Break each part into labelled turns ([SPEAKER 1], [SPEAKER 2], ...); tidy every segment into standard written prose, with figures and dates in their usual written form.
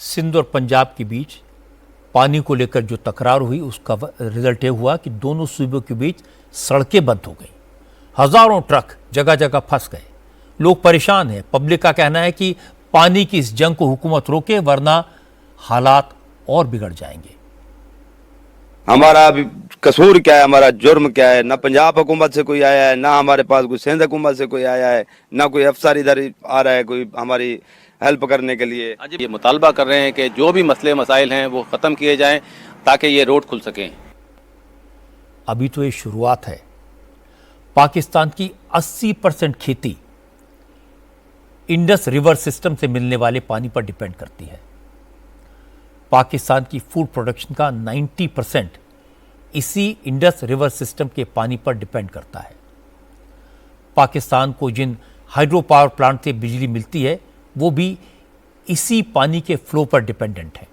[SPEAKER 1] सिंध और पंजाब के बीच पानी को लेकर जो तकरार हुई उसका रिजल्ट ये हुआ कि दोनों सूबों के बीच सड़कें बंद हो गई। हजारों ट्रक जगह जगह फंस गए। लोग परेशान हैं। पब्लिक का कहना है कि पानी की इस जंग को हुकूमत रोके वरना हालात और बिगड़ जाएंगे।
[SPEAKER 2] हमारा अभी कसूर क्या है, हमारा जुर्म क्या है? ना पंजाब हुकूमत से कोई आया है, ना हमारे पास कोई सिंध हुकूमत से कोई आया है, ना कोई अफसर इधर आ रहा है कोई हमारी हेल्प करने के लिए।
[SPEAKER 3] ये मुतालबा कर रहे हैं कि जो भी मसले मसाइल हैं वो ख़त्म किए जाएं ताकि ये रोड खुल सकें।
[SPEAKER 1] अभी तो ये शुरुआत है। पाकिस्तान की 80% खेती इंडस रिवर सिस्टम से मिलने वाले पानी पर डिपेंड करती है। पाकिस्तान की फूड प्रोडक्शन का 90% इसी इंडस रिवर सिस्टम के पानी पर डिपेंड करता है। पाकिस्तान को जिन हाइड्रो पावर प्लांट से बिजली मिलती है वो भी इसी पानी के फ्लो पर डिपेंडेंट है।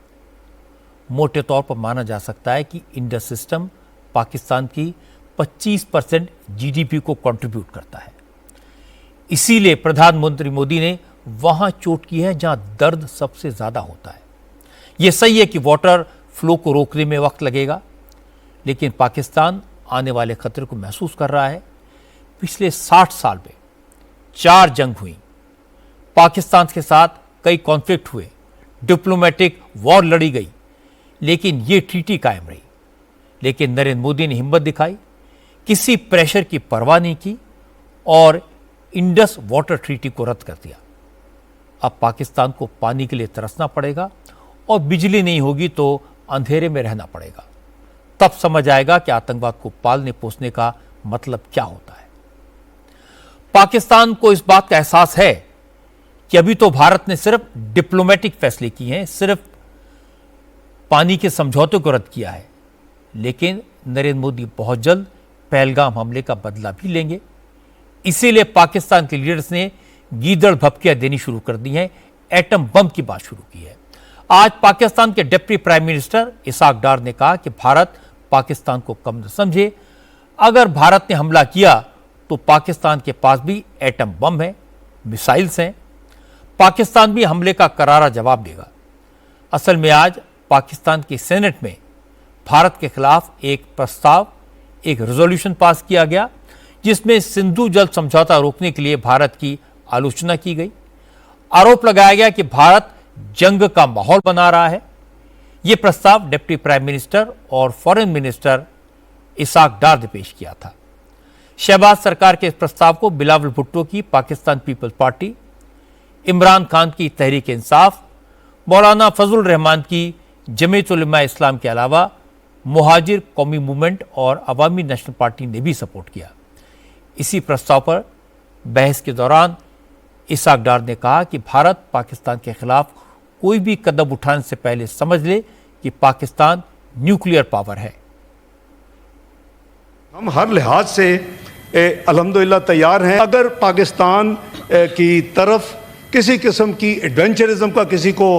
[SPEAKER 1] मोटे तौर पर माना जा सकता है कि इंडस सिस्टम पाकिस्तान की 25% जीडीपी को कंट्रीब्यूट करता है। इसीलिए प्रधानमंत्री मोदी ने वहां चोट की है जहां दर्द सबसे ज्यादा होता है। यह सही है कि वाटर फ्लो को रोकने में वक्त लगेगा, लेकिन पाकिस्तान आने वाले खतरे को महसूस कर रहा है। पिछले 60 साल में 4 जंग हुई, पाकिस्तान के साथ कई कॉन्फ्लिक्ट हुए, डिप्लोमेटिक वॉर लड़ी गई, लेकिन ये ट्रीटी कायम रही। लेकिन नरेंद्र मोदी ने हिम्मत दिखाई, किसी प्रेशर की परवाह नहीं की और इंडस वाटर ट्रीटी को रद्द कर दिया। अब पाकिस्तान को पानी के लिए तरसना पड़ेगा और बिजली नहीं होगी तो अंधेरे में रहना पड़ेगा। तब समझ आएगा कि आतंकवाद को पालने पोसने का मतलब क्या होता है। पाकिस्तान को इस बात का एहसास है कि अभी तो भारत ने सिर्फ डिप्लोमेटिक फैसले किए हैं, सिर्फ पानी के समझौते को रद्द किया है, लेकिन नरेंद्र मोदी बहुत जल्द पहलगाम हमले का बदला भी लेंगे। इसीलिए पाकिस्तान के लीडर्स ने गीदड़ भपकियां देनी शुरू कर दी हैं, एटम बम की बात शुरू की है। आज पाकिस्तान के डिप्टी प्राइम मिनिस्टर इसाक डार ने कहा कि भारत पाकिस्तान को कम न समझे। अगर भारत ने हमला किया तो पाकिस्तान के पास भी एटम बम है, मिसाइल्स हैं। पाकिस्तान भी हमले का करारा जवाब देगा। असल में आज पाकिस्तान की सेनेट में भारत के खिलाफ एक प्रस्ताव, एक रेजोल्यूशन पास किया गया जिसमें सिंधु जल समझौता रोकने के लिए भारत की आलोचना की गई। आरोप लगाया गया कि भारत जंग का माहौल बना रहा है। यह प्रस्ताव डिप्टी प्राइम मिनिस्टर और फॉरेन मिनिस्टर इसाक डार ने पेश किया था। शहबाज सरकार के इस प्रस्ताव को बिलावल भुट्टो की पाकिस्तान पीपल्स पार्टी, इमरान खान की तहरीक इंसाफ, मौलाना फजल रहमान की जमीयत उलमा इस्लाम के अलावा मुहाजिर कौमी मूवमेंट और अवामी नेशनल पार्टी ने भी सपोर्ट किया। इसी प्रस्ताव पर बहस के दौरान इसाक डार ने कहा कि भारत पाकिस्तान के खिलाफ कोई भी कदम उठाने से पहले समझ ले कि पाकिस्तान न्यूक्लियर पावर है।
[SPEAKER 4] हम हर लिहाज से अल्हम्दुलिल्लाह तैयार हैं। अगर पाकिस्तान की तरफ किसी किस्म की एडवेंचरिज्म का किसी को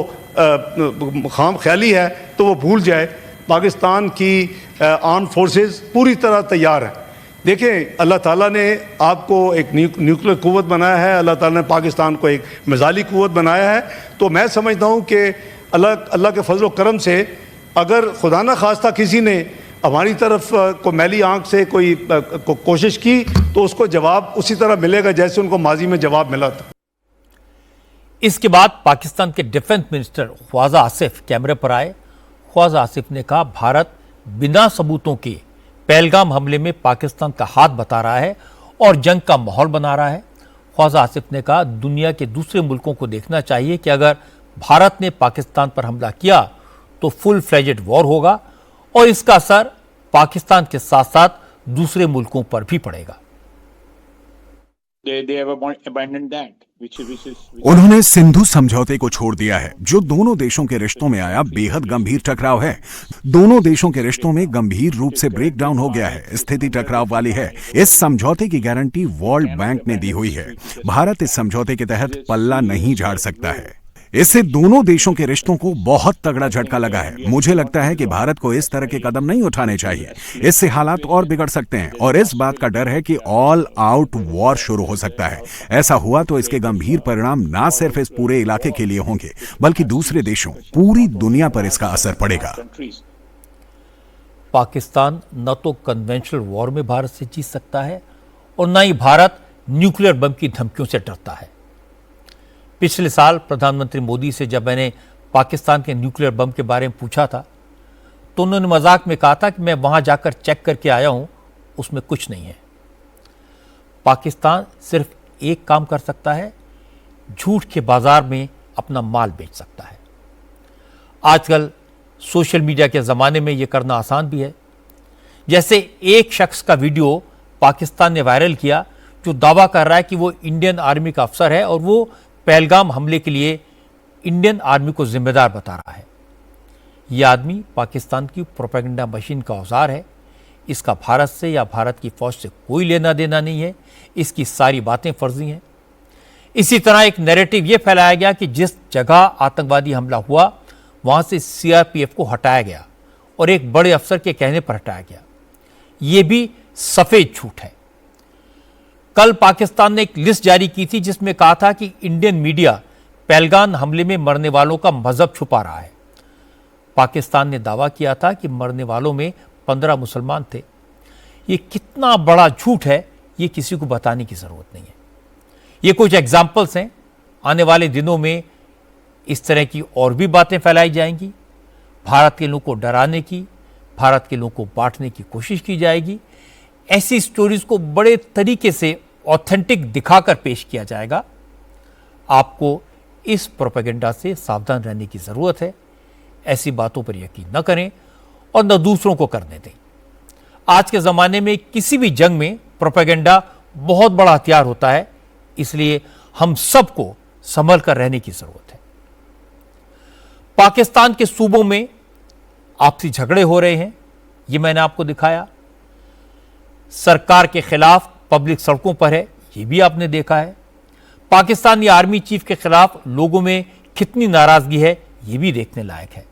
[SPEAKER 4] खाम ख्याली है तो वो भूल जाए। पाकिस्तान की आर्म फोर्सेस पूरी तरह तैयार है। देखें, अल्लाह ताला ने आपको एक न्यूक्लियर कुव्वत बनाया है, अल्लाह ताला ने पाकिस्तान को एक मिसाइली कुव्वत बनाया है। तो मैं समझता हूँ कि अल्लाह के फजल करम से अगर खुदा न खास्ता किसी ने हमारी तरफ को मैली आंख से कोई कोशिश की तो उसको जवाब उसी तरह मिलेगा जैसे उनको माजी में जवाब मिला था।
[SPEAKER 1] इसके बाद पाकिस्तान के डिफेंस मिनिस्टर ख्वाजा आसिफ कैमरे पर आए। ख्वाजा आसिफ ने कहा भारत बिना सबूतों के पहलगाम हमले में पाकिस्तान का हाथ बता रहा है और जंग का माहौल बना रहा है। ख्वाजा आसिफ ने कहा दुनिया के दूसरे मुल्कों को देखना चाहिए कि अगर भारत ने पाकिस्तान पर हमला किया तो फुल फ्लेजेड वॉर होगा और इसका असर पाकिस्तान के साथ साथ दूसरे मुल्कों पर भी पड़ेगा।
[SPEAKER 5] उन्होंने सिंधु समझौते को छोड़ दिया है जो दोनों देशों के रिश्तों में आया बेहद गंभीर टकराव है। दोनों देशों के रिश्तों में गंभीर रूप से ब्रेकडाउन हो गया है। स्थिति टकराव वाली है। इस समझौते की गारंटी वर्ल्ड बैंक ने दी हुई है। भारत इस समझौते के तहत पल्ला नहीं झाड़ सकता है। इससे दोनों देशों के रिश्तों को बहुत तगड़ा झटका लगा है। मुझे लगता है कि भारत को इस तरह के कदम नहीं उठाने चाहिए। इससे हालात और बिगड़ सकते हैं और इस बात का डर है कि ऑल आउट वॉर शुरू हो सकता है। ऐसा हुआ तो इसके गंभीर परिणाम ना सिर्फ इस पूरे इलाके के लिए होंगे, बल्कि दूसरे देशों, पूरी दुनिया पर इसका असर पड़ेगा।
[SPEAKER 1] पाकिस्तान न तो कन्वेंशनल वॉर में भारत से जीत सकता है और न ही भारत न्यूक्लियर बम की धमकियों से डरता है। पिछले साल प्रधानमंत्री मोदी से जब मैंने पाकिस्तान के न्यूक्लियर बम के बारे में पूछा था तो उन्होंने मजाक में कहा था कि मैं वहां जाकर चेक करके आया हूं, उसमें कुछ नहीं है। पाकिस्तान सिर्फ एक काम कर सकता है, झूठ के बाजार में अपना माल बेच सकता है। आजकल सोशल मीडिया के ज़माने में यह करना आसान भी है। जैसे एक शख्स का वीडियो पाकिस्तान ने वायरल किया जो दावा कर रहा है कि वो इंडियन आर्मी का अफसर है और वो पहलगाम हमले के लिए इंडियन आर्मी को जिम्मेदार बता रहा है। यह आदमी पाकिस्तान की प्रोपेगेंडा मशीन का औजार है। इसका भारत से या भारत की फौज से कोई लेना देना नहीं है। इसकी सारी बातें फर्जी हैं। इसी तरह एक नैरेटिव यह फैलाया गया कि जिस जगह आतंकवादी हमला हुआ वहां से सीआरपीएफ को हटाया गया और एक बड़े अफसर के कहने पर हटाया गया। यह भी सफेद झूठ है। कल पाकिस्तान ने एक लिस्ट जारी की थी जिसमें कहा था कि इंडियन मीडिया पहलगाम हमले में मरने वालों का मजहब छुपा रहा है। पाकिस्तान ने दावा किया था कि मरने वालों में 15 मुसलमान थे। यह कितना बड़ा झूठ है ये किसी को बताने की जरूरत नहीं है। ये कुछ एग्जाम्पल्स हैं। आने वाले दिनों में इस तरह की और भी बातें फैलाई जाएंगी। भारत के लोगों को डराने की, भारत के लोगों को बांटने की कोशिश की जाएगी। ऐसी स्टोरीज को बड़े तरीके से ऑथेंटिक दिखाकर पेश किया जाएगा। आपको इस प्रोपेगेंडा से सावधान रहने की जरूरत है। ऐसी बातों पर यकीन न करें और न दूसरों को करने दें। आज के जमाने में किसी भी जंग में प्रोपेगेंडा बहुत बड़ा हथियार होता है, इसलिए हम सबको संभल कर रहने की जरूरत है। पाकिस्तान के सूबों में आपसी झगड़े हो रहे हैं, ये मैंने आपको दिखाया। सरकार के खिलाफ पब्लिक सड़कों पर है, ये भी आपने देखा है। पाकिस्तानी आर्मी चीफ के खिलाफ लोगों में कितनी नाराजगी है, ये भी देखने लायक है।